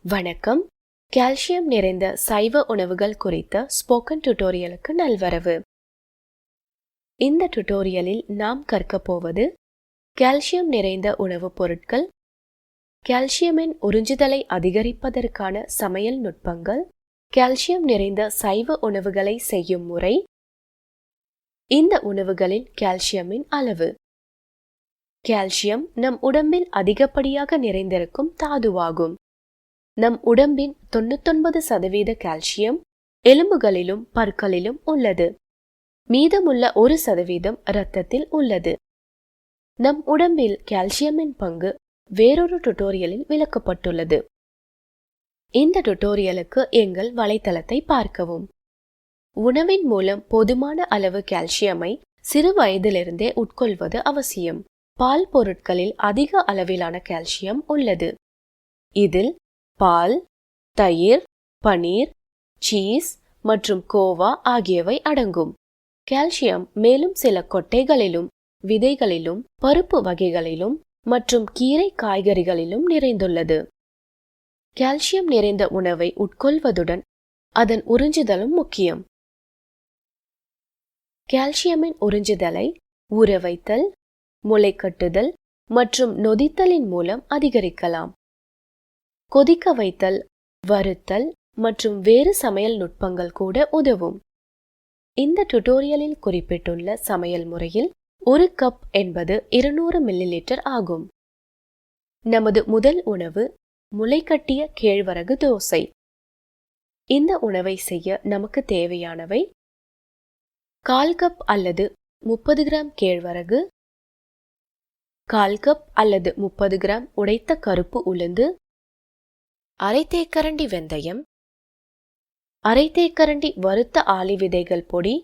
வணக்கம். கால்சியம் நிறைந்த சைவ உணவுகள் குறித்த ஸ்போக்கன் டியூட்டோரியலுக்கு நல்வரவு. இந்த டியூட்டோரியலில் நாம் கற்க போவது கால்சியம் நிறைந்த உணவுப் பொருட்கள், கால்சியமின் உறிஞ்சுதலை அதிகரிப்பதற்கான சமையல் நுட்பங்கள், கால்சியம் நிறைந்த சைவ உணவுகளை செய்யும் முறை, இந்த உணவுகளில் கால்சியமின் அளவு. கால்சியம் நம் உடம்பில் அதிகப்படியாக நிறைந்திருக்கும் தாதுவாகும். நம் உடம்பின் 99% கால்சியம் எலும்புகளிலும் பற்களிலும் உள்ளது. மீதமுள்ள 1% இரத்தத்தில் உள்ளது. நம் உடம்பில் கால்சியமின் பங்கு வேறொரு டியூட்டோரியலில் விளக்கப்பட்டுள்ளது. இந்த டியூட்டோரியலுக்கு எங்கள் வலைத்தளத்தை பார்க்கவும். உணவின் மூலம் போதுமான அளவு கால்சியமை சிறு வயதிலிருந்தே உட்கொள்வது அவசியம். பால் பொருட்களில் அதிக அளவிலான கால்சியம் உள்ளது. இதில் பால், தயிர், பனீர், சீஸ் மற்றும் கோவா ஆகியவை அடங்கும். கால்சியம் மேலும் சில கொட்டைகளிலும் விதைகளிலும் பருப்பு வகைகளிலும் மற்றும் கீரை காய்கறிகளிலும் நிறைந்துள்ளது. கால்சியம் நிறைந்த உணவை உட்கொள்வதுடன் அதன் உறிஞ்சுதலும் முக்கியம். கால்சியமின் உறிஞ்சுதலை ஊற வைத்தல், முளைக்கட்டுதல் மற்றும் நொதித்தலின் மூலம் அதிகரிக்கலாம். கொதிக்க வைத்தல், வறுத்தல் மற்றும் வேறு சமையல் நுட்பங்கள் கூட உதவும். இந்த டியூட்டோரியலில் குறிப்பிட்டுள்ள சமையல் முறையில் 1 கப் என்பது 200 மில்லிலிட்டர் ஆகும். நமது முதல் உணவு முளைக்கட்டிய கேழ்வரகு தோசை. இந்த உணவை செய்ய நமக்கு தேவையானவை: 1/4 கப் அல்லது 30 கிராம் கேழ்வரகு, 1/4 கப் அல்லது 30 கிராம் உடைத்த கருப்பு உளுந்து, 1/2 தேக்கரண்டி வெந்தயம், 1/2 தேக்கரண்டி வறுத்த ஆளி விதைகள் பொடி,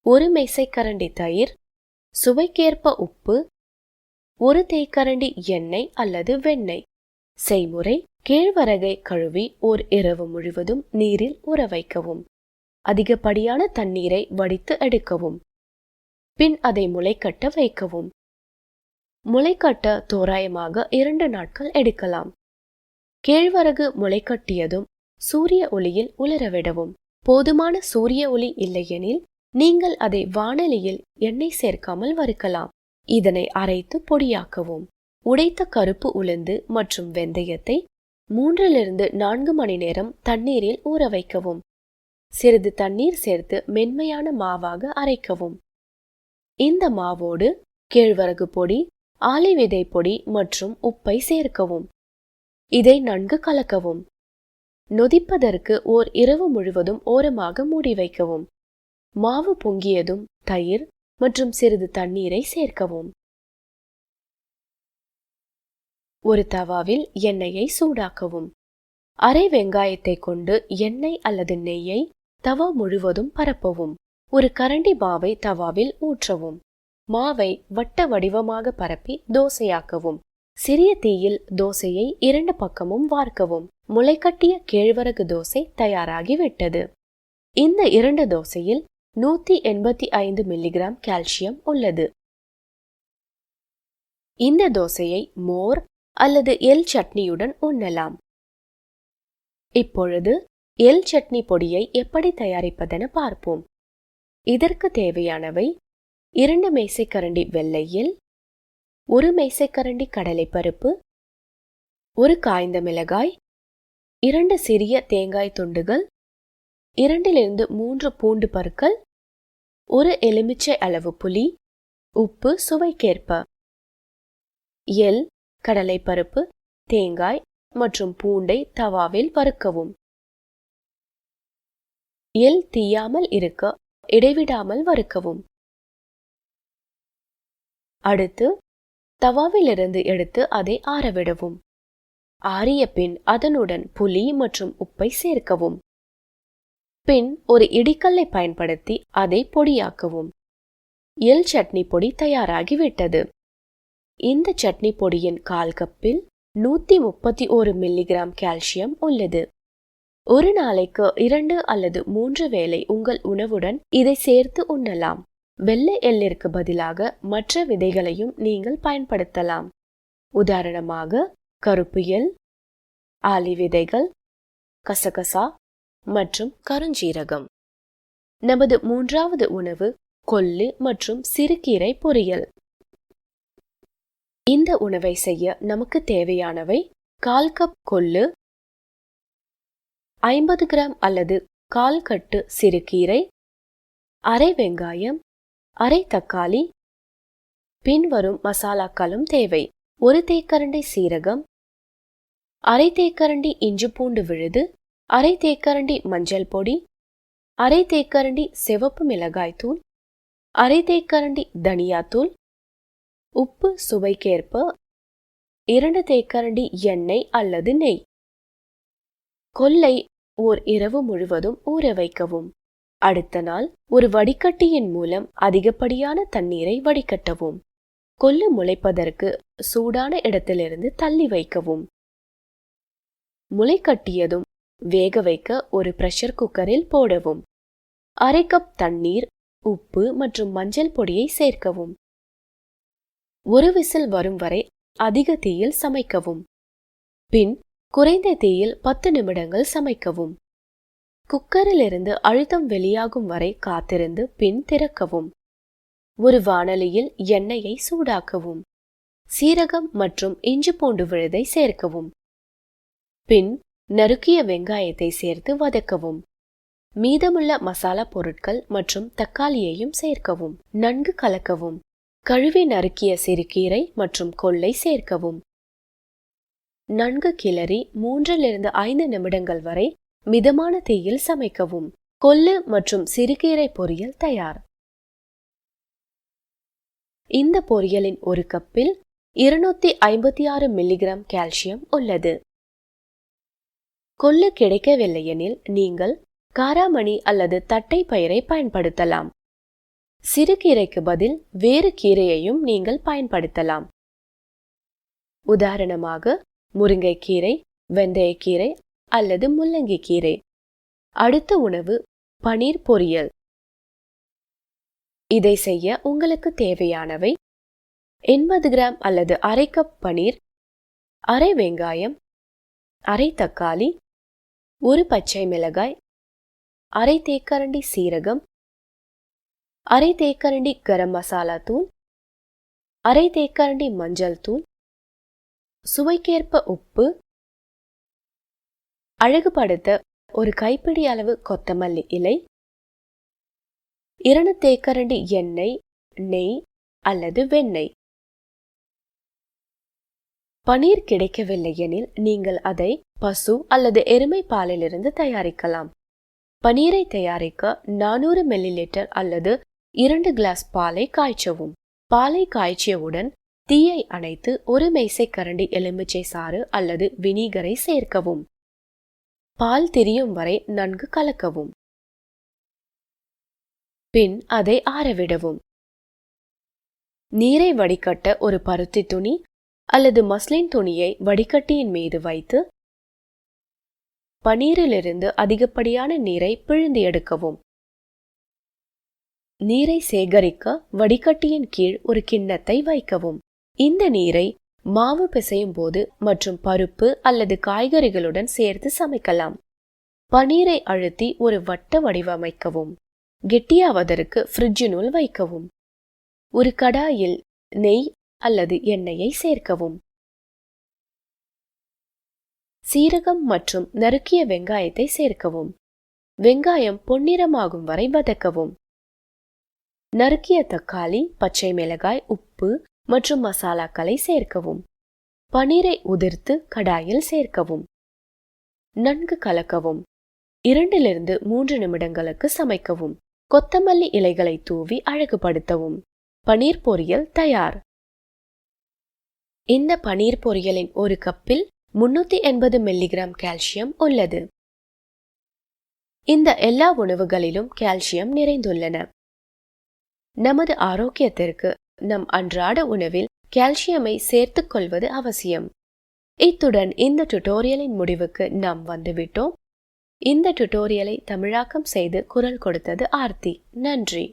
1 மேசைக்கரண்டி தயிர், சுவைக்கேற்ப உப்பு, 1 தேக்கரண்டி எண்ணெய் அல்லது வெண்ணெய். செய்முறை: கேழ்வரகை கழுவி ஓர் இரவு முழுவதும் நீரில் ஊற வைக்கவும். அதிகப்படியான தண்ணீரை வடித்து எடுக்கவும். பின் அதை முளைக்கட்ட வைக்கவும். முளைக்கட்ட தோராயமாக 2 நாட்கள் எடுக்கலாம். கேழ்வரகு முளைக்கட்டியதும் சூரிய ஒளியில் உலரவிடவும். போதுமான சூரிய ஒளி இல்லையெனில் நீங்கள் அதை வாணலியில் எண்ணெய் சேர்க்காமல் வறுக்கலாம். இதனை அரைத்து பொடியாக்கவும். உடைத்த கருப்பு உளுந்து மற்றும் வெந்தயத்தை 3-4 மணி நேரம் தண்ணீரில் ஊற வைக்கவும். சிறிது தண்ணீர் சேர்த்து மென்மையான மாவாக அரைக்கவும். இந்த மாவோடு கேழ்வரகு பொடி, ஆளி விதை பொடி மற்றும் உப்பை சேர்க்கவும். இதை நன்கு கலக்கவும். நொதிப்பதற்கு ஓர் இரவு முழுவதும் ஓரமாக மூடி வைக்கவும். மாவு பொங்கியதும் தயிர் மற்றும் சிறிது தண்ணீரை சேர்க்கவும். ஒரு தவாவில் எண்ணெயை சூடாக்கவும். அரை வெங்காயத்தை கொண்டு எண்ணெய் அல்லது நெய்யை தவா முழுவதும் பரப்பவும். ஒரு கரண்டி மாவை தவாவில் ஊற்றவும். மாவை வட்ட வடிவமாக பரப்பி தோசையாக்கவும். சிறிய தீயில் தோசையை 2 பக்கமும் வார்க்கவும். முளைக்கட்டிய கேழ்வரகு தோசை தயாராகிவிட்டது. இந்த 2 தோசையில் 185 மில்லிகிராம் கால்சியம் உள்ளது. இந்த தோசையை மோர் அல்லது எள் சட்னியுடன் உண்ணலாம். இப்பொழுது எள் சட்னி பொடியை எப்படி தயாரிப்பதென பார்ப்போம். இதற்கு தேவையானவை: 2 மேசைக்கரண்டி வெள்ளை எள், 1 மேசைக்கரண்டி கடலைப்பருப்பு, 1 காய்ந்த மிளகாய், 2 சிறிய தேங்காய் துண்டுகள், 2-3 பூண்டு பற்கள், 1 எலுமிச்சை அளவு புளி, உப்பு சுவைக்கேற்ப. எள், கடலைப்பருப்பு, தேங்காய் மற்றும் பூண்டை தவாவில் வறுக்கவும். எள் தீயாமல் இருக்க இடைவிடாமல் வறுக்கவும். அடுத்து தவாவிலிருந்து எடுத்து அதை ஆறவிடவும். ஆறிய பின் அதனுடன் புளி மற்றும் உப்பை சேர்க்கவும். பின் ஒரு இடிகல்லை பயன்படுத்தி அதை பொடியாக்கவும். எள் சட்னி பொடி தயாராகிவிட்டது. இந்த சட்னி பொடியின் 1/4 கப்பில் 131 மில்லிகிராம் கால்சியம் உள்ளது. ஒரு நாளைக்கு 2 அல்லது 3 வேளை உங்கள் உணவுடன் இதை சேர்த்து உண்ணலாம். வெள்ளை எள்ளிற்கு பதிலாக மற்ற விதைகளையும் நீங்கள் பயன்படுத்தலாம். உதாரணமாக கருப்பு எள், ஆளி விதைகள், கசகசா மற்றும் கருஞ்சீரகம். நமது மூன்றாவது உணவு கொள்ளு மற்றும் சிறுகீரை பொரியல். இந்த உணவை செய்ய நமக்கு தேவையானவை: 1/4 கப் கொள்ளு, 50 கிராம் அல்லது 1/4 கட்டு சிறுகீரை, அரை வெங்காயம், அரை தக்காளி. பின்வரும் மசாலாக்களும் தேவை: 1 தேக்கரண்டி சீரகம், அரை தேக்கரண்டி இஞ்சி பூண்டு விழுது, அரை தேக்கரண்டி மஞ்சள் பொடி, அரை தேக்கரண்டி சிவப்பு மிளகாய் தூள், அரை தேக்கரண்டி தனியாத்தூள், உப்பு சுவைக்கேற்ப, 2 தேக்கரண்டி எண்ணெய் அல்லது நெய். கொல்லை ஓர் இரவு முழுவதும் ஊற வைக்கவும். அடுத்த நாள் ஒரு வடிகட்டியின் மூலம் அதிகப்படியான தண்ணீரை வடிகட்டவும். கொள்ளு முளைப்பதற்கு சூடான இடத்திலிருந்து தள்ளி வைக்கவும். முளைக்கட்டியதும் வேக வைக்க ஒரு பிரஷர் குக்கரில் போடவும். அரை கப் தண்ணீர், உப்பு மற்றும் மஞ்சள் பொடியை சேர்க்கவும். ஒரு விசில் வரும் வரை அதிக தீயில் சமைக்கவும். பின் குறைந்த தீயில் 10 நிமிடங்கள் சமைக்கவும். குக்கரில் இருந்து அழுத்தம் வெளியாகும் வரை காத்திருந்து பின் திறக்கவும். ஒரு வாணலியில் எண்ணெயை சூடாக்கவும். சீரகம் மற்றும் இஞ்சி பூண்டு விழுதை சேர்க்கவும். பின் நறுக்கிய வெங்காயத்தை சேர்த்து வதக்கவும். மீதமுள்ள மசாலா பொருட்கள் மற்றும் தக்காளியையும் சேர்க்கவும். நன்கு கலக்கவும். கழுவி நறுக்கிய சிறுகீரை மற்றும் கொள்ளை சேர்க்கவும். நன்கு கிளறி 3-5 நிமிடங்கள் வரை மிதமான தீயில் சமைக்கவும். கொள்ளு மற்றும் சிறுகீரை பொரியல் தயார். இந்த பொரியலின் ஒரு கப்பில் 256 மில்லிகிராம் கால்சியம் உள்ளது. கொள்ளு கிடைக்கவில்லையெனில் நீங்கள் காராமணி அல்லது தட்டை பயிரை பயன்படுத்தலாம். சிறுகீரைக்கு பதில் வேறு கீரையையும் நீங்கள் பயன்படுத்தலாம். உதாரணமாக முருங்கைக்கீரை, வெந்தயக்கீரை அல்லது முள்ளங்கி கீரை. அடுத்த உணவு பனீர் பொரியல். இதை செய்ய உங்களுக்கு தேவையானவை: 80 கிராம் அல்லது அரை கப் பனீர், அரை வெங்காயம், அரை தக்காளி, ஒரு பச்சை மிளகாய், அரை தேக்கரண்டி சீரகம், அரை தேக்கரண்டி கரம் மசாலா தூள், அரை தேக்கரண்டி மஞ்சள் தூள், சுவைக்கேற்ப உப்பு, அழகுபடுத்த ஒரு கைப்பிடி அளவு கொத்தமல்லி இலை, 2 தேக்கரண்டி எண்ணெய், நெய் அல்லது வெண்ணெய். பனீர் கிடைக்கவில்லை எனில் நீங்கள் அதை பசு அல்லது எருமை பாலிலிருந்து தயாரிக்கலாம். பனீரை தயாரிக்க 400 மில்லிலிட்டர் அல்லது 2 கிளாஸ் பாலை காய்ச்சவும். பாலை காய்ச்சியவுடன் தீயை அணைத்து 1 மேசைக்கரண்டி எலுமிச்சை சாறு அல்லது வினிகரை சேர்க்கவும். பால் திரியும் வரை நன்கு கலக்கவும். பின் அதை ஆறவிடவும். நீரை வடிகட்ட ஒரு பருத்தி துணி அல்லது மஸ்லின் துணியை வடிகட்டியின் மீது வைத்து பனீரிலிருந்து அதிகப்படியான நீரை பிழிந்து எடுக்கவும். நீரை சேகரிக்க வடிகட்டியின் கீழ் ஒரு கிண்ணத்தை வைக்கவும். இந்த நீரை மாவு பிசையும் போது மற்றும் பருப்பு அல்லது காய்கறிகளுடன் சேர்த்து சமைக்கலாம். பனீரை அழுத்தி ஒரு வட்ட வடிவமைக்கவும். கெட்டியாவதற்கு ஃப்ரிட்ஜினுள் வைக்கவும். ஒரு கடாயில் நெய் அல்லது எண்ணெயை சேர்க்கவும். சீரகம் மற்றும் நறுக்கிய வெங்காயத்தை சேர்க்கவும். வெங்காயம் பொன்னிறமாகும் வரை வதக்கவும். நறுக்கிய தக்காளி, பச்சை மிளகாய், உப்பு மற்றும் மசாலாக்களை சேர்க்கவும். பனீரை உதிர்த்து கடாயில் சேர்க்கவும். நன்கு கலக்கவும். 2-3 நிமிடங்களுக்கு சமைக்கவும். கொத்தமல்லி இலைகளை தூவி அழகுபடுத்தவும். பனீர் பொரியல் தயார். இந்த பனீர் பொரியலின் ஒரு கப்பில் 380 மில்லிகிராம் கால்சியம் உள்ளது. இந்த எல்லா உணவுகளிலும் கால்சியம் நிறைந்துள்ளன. நமது ஆரோக்கியத்திற்கு நம் அன்றாட உணவில் கால்சியமை சேர்த்துக் கொள்வது அவசியம். இத்துடன் இந்த டுட்டோரியலின் முடிவுக்கு நாம் வந்துவிட்டோம். இந்த டுட்டோரியலை தமிழாக்கம் செய்து குரல் கொடுத்தது ஆர்த்தி. நன்றி.